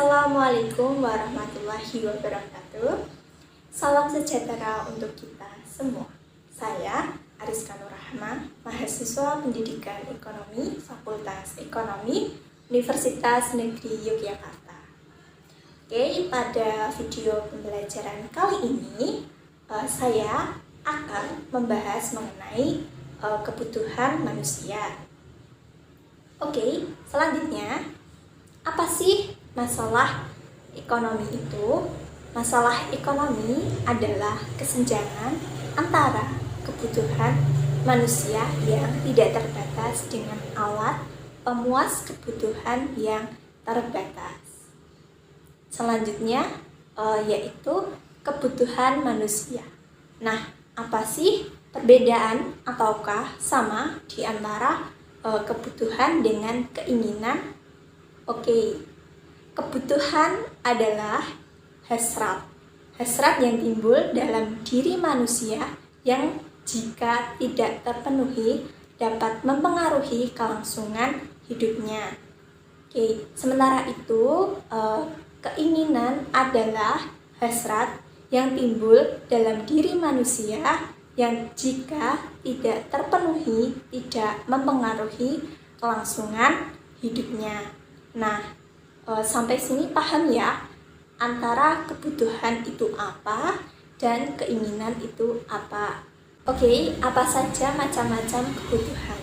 Assalamualaikum warahmatullahi wabarakatuh. Salam sejahtera untuk kita semua. Saya Ariska Nurrahma, mahasiswa Pendidikan Ekonomi Fakultas Ekonomi Universitas Negeri Yogyakarta. Oke, pada video pembelajaran kali ini saya akan membahas mengenai kebutuhan manusia. Oke, selanjutnya apa sih masalah ekonomi itu? Masalah ekonomi adalah kesenjangan antara kebutuhan manusia yang tidak terbatas dengan alat pemuas kebutuhan yang terbatas. Selanjutnya yaitu kebutuhan manusia. Nah, apa sih perbedaan ataukah sama di antara kebutuhan dengan keinginan? Oke, kebutuhan adalah hasrat. Hasrat yang timbul dalam diri manusia yang jika tidak terpenuhi dapat mempengaruhi kelangsungan hidupnya. Oke, sementara itu keinginan adalah hasrat yang timbul dalam diri manusia yang jika tidak terpenuhi tidak mempengaruhi kelangsungan hidupnya. Nah, sampai sini paham ya antara kebutuhan itu apa dan keinginan itu apa. Oke, apa saja macam-macam kebutuhan?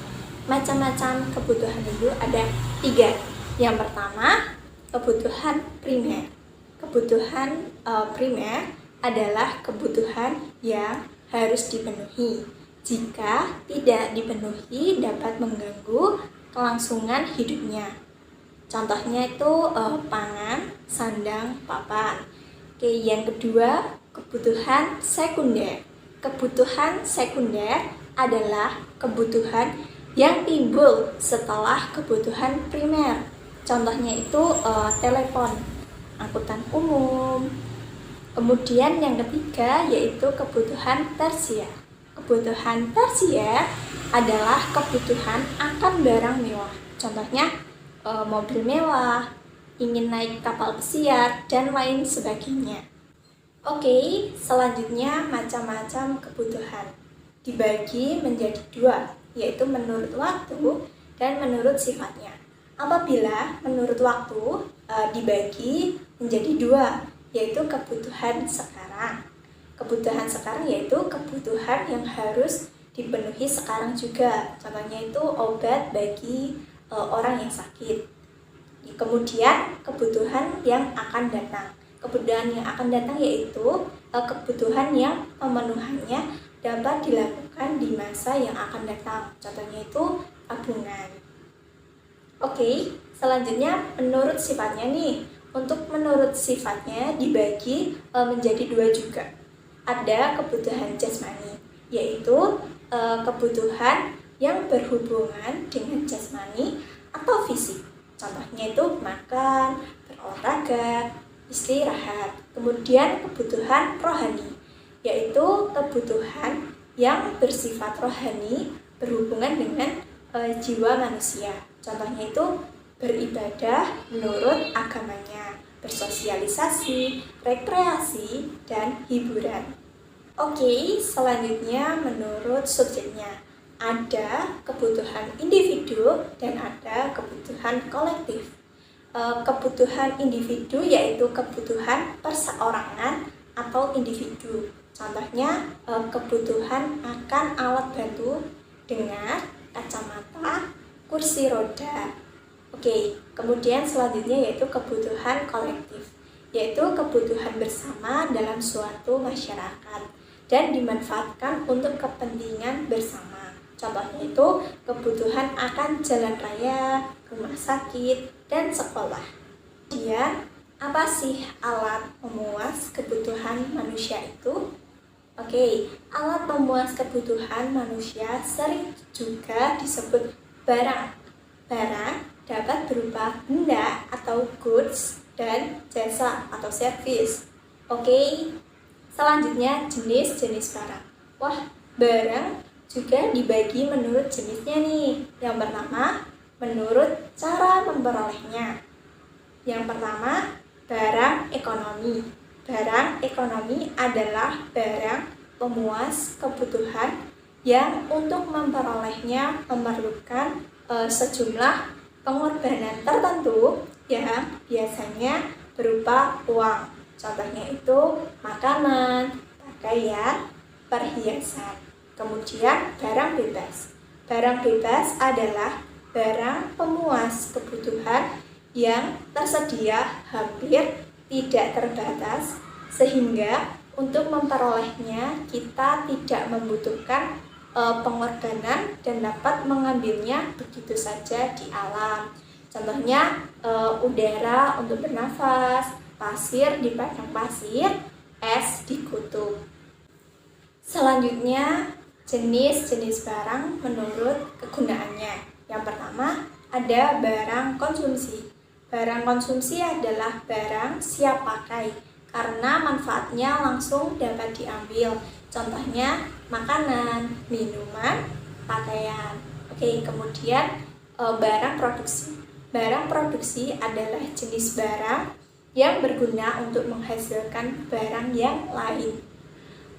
Macam-macam kebutuhan itu ada 3. Yang pertama, kebutuhan primer. Kebutuhan primer adalah kebutuhan yang harus dipenuhi. Jika tidak dipenuhi dapat mengganggu kelangsungan hidupnya. Contohnya itu pangan, sandang, papan. Oke, yang kedua, kebutuhan sekunder. Kebutuhan sekunder adalah kebutuhan yang timbul setelah kebutuhan primer. Contohnya itu telepon, angkutan umum. Kemudian yang ketiga yaitu kebutuhan tersier. Kebutuhan tersier adalah kebutuhan akan barang mewah. Contohnya mobil mewah, ingin naik kapal pesiar, dan lain sebagainya. Oke, selanjutnya macam-macam kebutuhan dibagi menjadi 2, yaitu menurut waktu dan menurut sifatnya. Apabila menurut waktu dibagi menjadi 2, yaitu kebutuhan sekarang. Kebutuhan sekarang yaitu kebutuhan yang harus dipenuhi sekarang juga. Contohnya itu obat bagi orang yang sakit. Kemudian kebutuhan yang akan datang. Kebutuhan yang akan datang yaitu kebutuhan yang pemenuhannya dapat dilakukan di masa yang akan datang. Contohnya itu tabungan. Oke, selanjutnya menurut sifatnya nih. Untuk menurut sifatnya dibagi menjadi 2 juga. Ada kebutuhan jasmani, yaitu kebutuhan yang berhubungan dengan jasmani atau fisik. Contohnya itu makan, berolahraga, istirahat. Kemudian kebutuhan rohani, yaitu kebutuhan yang bersifat rohani berhubungan dengan jiwa manusia. Contohnya itu beribadah menurut agamanya, bersosialisasi, rekreasi, dan hiburan. Oke, selanjutnya menurut subjeknya. Ada kebutuhan individu dan ada kebutuhan kolektif. Kebutuhan individu yaitu kebutuhan perseorangan atau individu. Contohnya kebutuhan akan alat bantu dengar, kacamata, kursi roda. Oke, kemudian selanjutnya yaitu kebutuhan kolektif, yaitu kebutuhan bersama dalam suatu masyarakat dan dimanfaatkan untuk kepentingan bersama. Contohnya itu kebutuhan akan jalan raya, rumah sakit, dan sekolah. Kemudian, apa sih alat pemuas kebutuhan manusia itu? Oke, alat pemuas kebutuhan manusia sering juga disebut barang. Barang dapat berupa benda atau goods dan jasa atau service. Oke, selanjutnya jenis-jenis barang. Wah, barang juga dibagi menurut jenisnya nih. Yang pertama, menurut cara memperolehnya. Yang pertama, barang ekonomi. Barang ekonomi adalah barang pemuas kebutuhan yang untuk memperolehnya memerlukan sejumlah pengorbanan tertentu yang biasanya berupa uang. Contohnya itu makanan, pakaian, perhiasan. Kemudian barang bebas. Barang bebas adalah barang pemuas kebutuhan yang tersedia hampir tidak terbatas, sehingga untuk memperolehnya kita tidak membutuhkan pengorbanan dan dapat mengambilnya begitu saja di alam. Contohnya udara untuk bernafas, pasir di padang pasir, es di kutub. Selanjutnya, jenis-jenis barang menurut kegunaannya. Yang pertama, ada barang konsumsi. Barang konsumsi adalah barang siap pakai karena manfaatnya langsung dapat diambil. Contohnya makanan, minuman, pakaian. Oke, kemudian barang produksi. Barang produksi adalah jenis barang yang berguna untuk menghasilkan barang yang lain.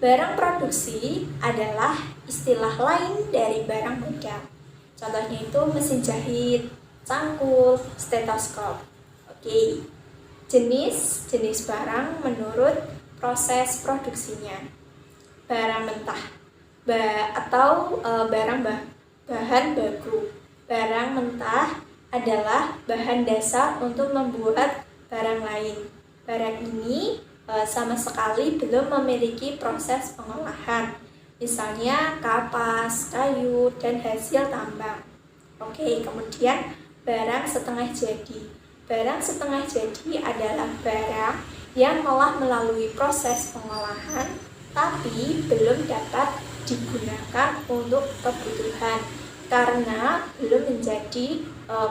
Barang produksi adalah istilah lain dari barang modal. Contohnya itu mesin jahit, cangkul, stetoskop. Oke. Jenis barang menurut proses produksinya. Barang mentah atau bahan baku. Barang mentah adalah bahan dasar untuk membuat barang lain. Barang ini sama sekali belum memiliki proses pengolahan, misalnya kapas, kayu, dan hasil tambang. Oke, kemudian barang setengah jadi. Barang setengah jadi adalah barang yang telah melalui proses pengolahan tapi belum dapat digunakan untuk kebutuhan karena belum menjadi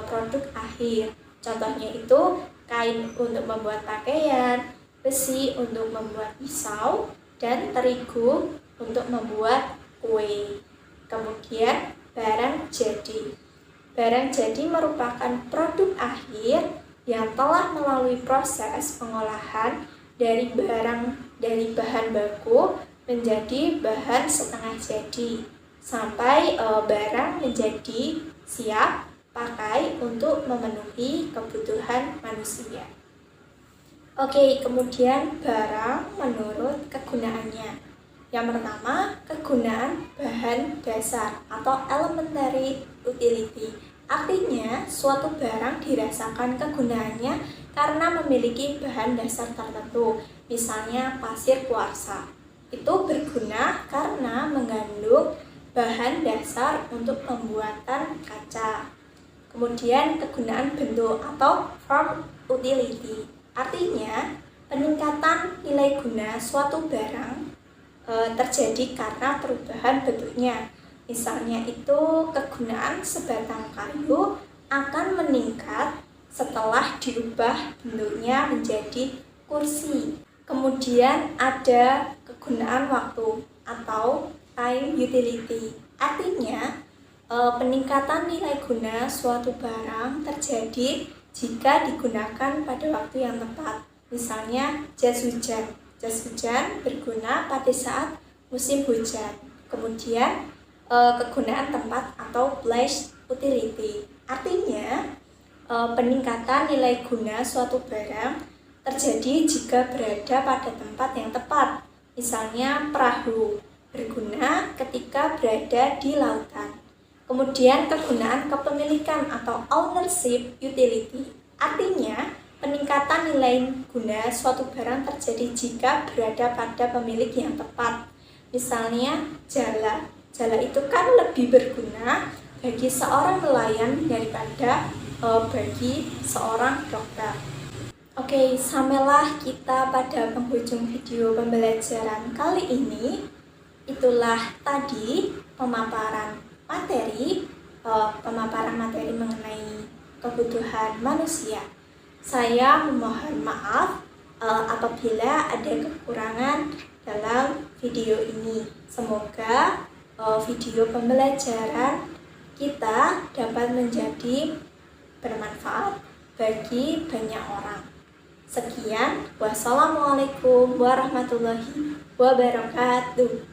produk akhir. Contohnya itu kain untuk membuat pakaian, besi untuk membuat pisau, dan terigu untuk membuat kue. Kemudian barang jadi. Barang jadi merupakan produk akhir yang telah melalui proses pengolahan dari bahan baku menjadi bahan setengah jadi sampai barang menjadi siap pakai untuk memenuhi kebutuhan manusia. Oke, kemudian barang menurut kegunaannya. Yang pertama, kegunaan bahan dasar atau elementary utility. Artinya, suatu barang dirasakan kegunaannya karena memiliki bahan dasar tertentu. Misalnya pasir kuarsa. Itu berguna karena mengandung bahan dasar untuk pembuatan kaca. Kemudian kegunaan bentuk atau form utility. Artinya, peningkatan nilai guna suatu barang terjadi karena perubahan bentuknya. Misalnya itu kegunaan sebatang kayu akan meningkat setelah diubah bentuknya menjadi kursi. Kemudian ada kegunaan waktu atau time utility. Artinya, peningkatan nilai guna suatu barang terjadi jika digunakan pada waktu yang tepat. Misalnya jas hujan. Jas hujan berguna pada saat musim hujan. Kemudian kegunaan tempat atau place utility. Artinya peningkatan nilai guna suatu barang terjadi jika berada pada tempat yang tepat. Misalnya perahu berguna ketika berada di lautan. Kemudian kegunaan kepemilikan atau ownership utility. Artinya peningkatan nilai guna suatu barang terjadi jika berada pada pemilik yang tepat. Misalnya jala. Jala itu kan lebih berguna bagi seorang nelayan daripada bagi seorang dokter. Oke, sampailah kita pada penghujung video pembelajaran kali ini. Itulah tadi pemaparan materi mengenai kebutuhan manusia. Saya memohon maaf apabila ada kekurangan dalam video ini. Semoga video pembelajaran kita dapat menjadi bermanfaat bagi banyak orang. Sekian, wassalamualaikum warahmatullahi wabarakatuh.